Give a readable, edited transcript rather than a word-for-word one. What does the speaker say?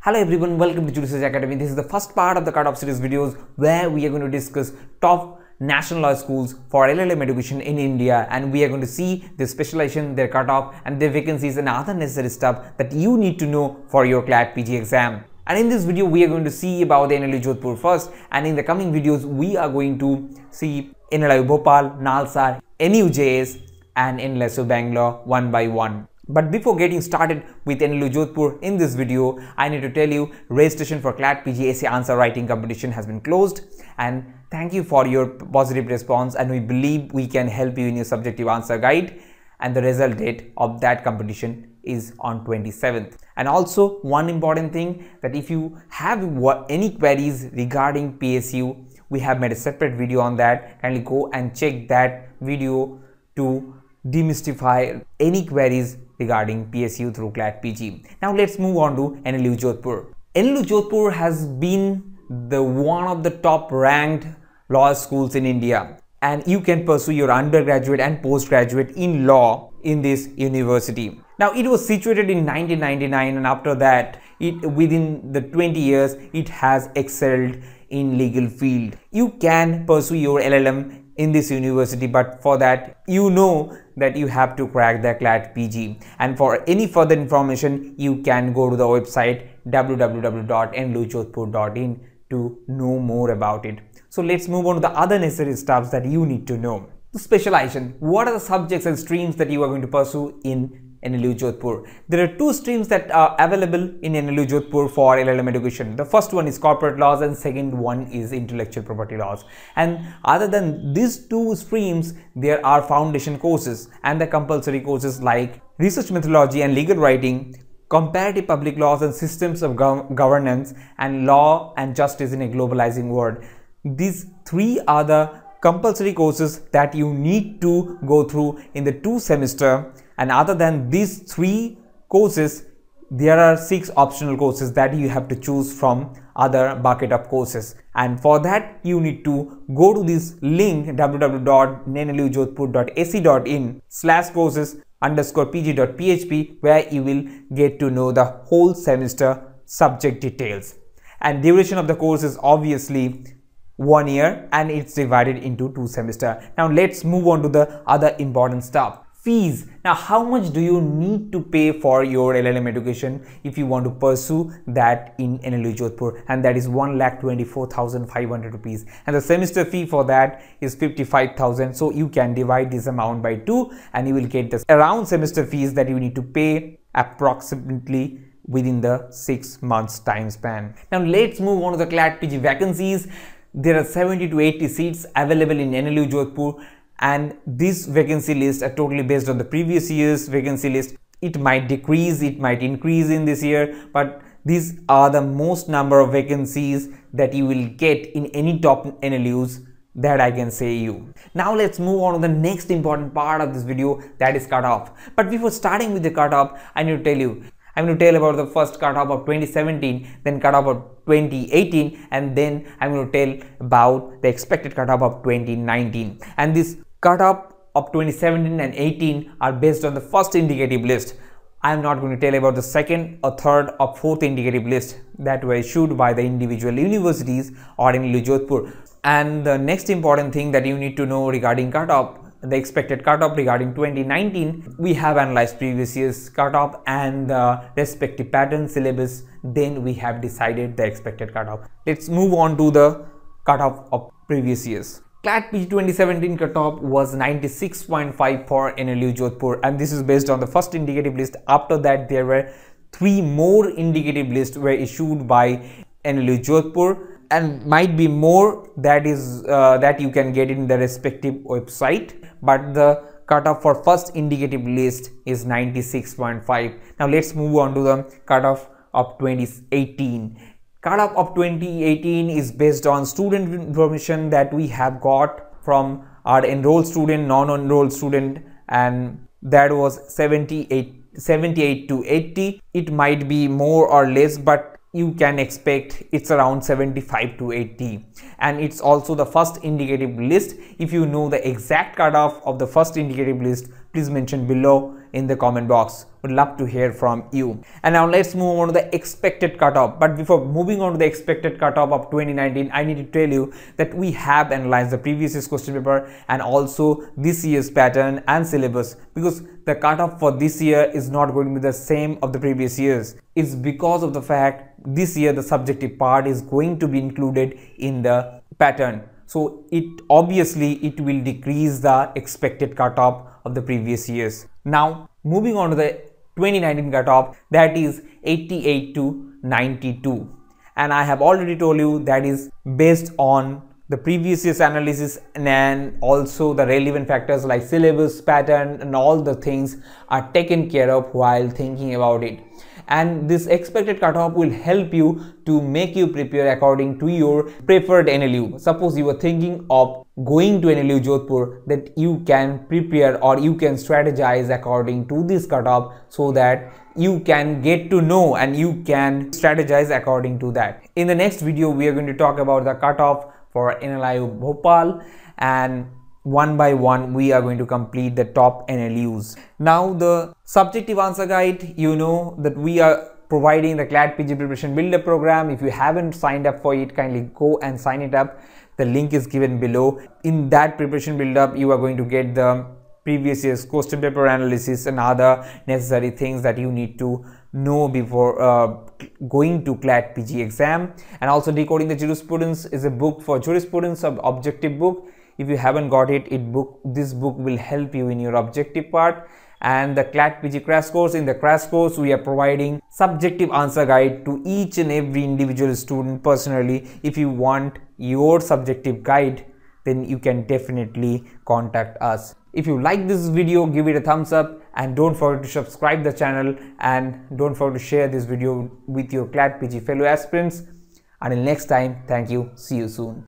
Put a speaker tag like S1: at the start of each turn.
S1: Hello everyone, welcome to Jurisprudence Academy. This is the first part of the Cutoff series videos where we are going to discuss top national law schools for LLM education in India, and we are going to see their specialization, their cutoff and their vacancies and other necessary stuff that you need to know for your Clat PG exam. And in this video we are going to see about the NLU Jodhpur first, and in the coming videos we are going to see NLU Bhopal, Nalsar, NLU JS and NLU Bangalore one by one. But before getting started with NLU Jodhpur in this video, I need to tell you registration for Clat PG essay answer writing competition has been closed, and thank you for your positive response, and we believe we can help you in your subjective answer guide, and the result date of that competition is on 27th. And also one important thing, that if you have any queries regarding PSU, we have made a separate video on that. Kindly go and check that video to demystify any queries regarding PSU through Clat PG. Now let's move on to NLU Jodhpur. NLU Jodhpur has been one of the top ranked law schools in India, and you can pursue your undergraduate and postgraduate in law in this university. Now it was situated in 1999, and after that within the 20 years it has excelled in legal field. You can pursue your LLM in this university, but for that you know that you have to crack the Clat PG, and for any further information you can go to the website www.nlujodhpur.in to know more about it. So let's move on to the other necessary stuff that you need to know. Specialization. What are the subjects and streams that you are going to pursue in NLU Jodhpur? There are two streams that are available in NLU Jodhpur for LLM education. The first one is corporate laws and second one is intellectual property laws. And other than these two streams, there are foundation courses and the compulsory courses like research methodology and legal writing, comparative public laws and systems of governance, and law and justice in a globalizing world. These three are the compulsory courses that you need to go through in the 2 semester. And other than these 3 courses, there are 6 optional courses that you have to choose from other bucket of courses. And for that you need to go to this link www.nlujodhpur.ac.in/courses_pg.php, where you will get to know the whole semester subject details. And duration of the course is obviously 1 year, and it's divided into 2 semesters. Now let's move on to the other important stuff. Fees. Now how much do you need to pay for your LLM education if you want to pursue that in NLU Jodhpur? And that is 1,24,500 rupees, and the semester fee for that is 55,000. So you can divide this amount by 2 and you will get the around semester fees that you need to pay approximately within the 6 months time span. Now let's move on to the Clat PG vacancies. There are 70 to 80 seats available in NLU Jodhpur, and this vacancy list are totally based on the previous year's vacancy list. It might decrease, it might increase in this year, but these are the most number of vacancies that you will get in any top NLUs that I can say you. Now let's move on to the next important part of this video, that is cutoff. But before starting with the cutoff, I'm going to tell about the first cutoff of 2017, then cutoff of 2018, and then I'm going to tell about the expected cutoff of 2019. And this cutoff of 2017 and 18 are based on the first indicative list. I am not going to tell about the second or third or fourth indicative list that were issued by the individual universities or in NLU Jodhpur. And the next important thing that you need to know regarding cutoff, the expected cutoff regarding 2019, we have analyzed previous year's cutoff and the respective pattern syllabus, then we have decided the expected cutoff. Let's move on to the cutoff of previous years. Clat PG 2017 cutoff was 96.5 for NLU Jodhpur, and this is based on the first indicative list. After that there were 3 more indicative lists were issued by NLU Jodhpur, and might be more that you can get in the respective website, but the cutoff for first indicative list is 96.5. Now let's move on to the cutoff of 2018. Cutoff of 2018 is based on student information that we have got from our enrolled student, non-enrolled student, and that was 78 to 80. It might be more or less, but you can expect it's around 75 to 80, and it's also the first indicative list. If you know the exact cutoff of the first indicative list, please mention below in the comment box. Would love to hear from you. And now let's move on to the expected cutoff. But before moving on to the expected cutoff of 2019, I need to tell you that we have analyzed the previous year's question paper and also this year's pattern and syllabus, because the cutoff for this year is not going to be the same of the previous years. It's because of the fact this year the subjective part is going to be included in the pattern. So it will decrease the expected cutoff of the previous years. Now moving on to the 2019 cutoff, that is 88 to 92, and I have already told you that is based on the previous year's analysis, and also the relevant factors like syllabus, pattern and all the things are taken care of while thinking about it. And this expected cutoff will help you to make you prepare according to your preferred NLU. Suppose you are thinking of going to NLU Jodhpur, that you can prepare or you can strategize according to this cutoff, so that you can get to know and you can strategize according to that. In the next video, we are going to talk about the cutoff for NLU Bhopal, and one by one we are going to complete the top NLUs. Now the subjective answer guide, you know that we are providing the Clat PG preparation builder program. If you haven't signed up for it, kindly go and sign it up. The link is given below. In that preparation build-up, you are going to get the previous year's question paper analysis and other necessary things that you need to know before going to Clat PG exam. And also Decoding the Jurisprudence is a book for jurisprudence, objective book. If you haven't got it, this book will help you in your objective part. And the Clat PG crash course, in the crash course we are providing subjective answer guide to each and every individual student personally. If you want your subjective guide, then you can definitely contact us. If you like this video, give it a thumbs up and don't forget to subscribe the channel, and don't forget to share this video with your Clat PG fellow aspirants. Until next time, thank you. See you soon.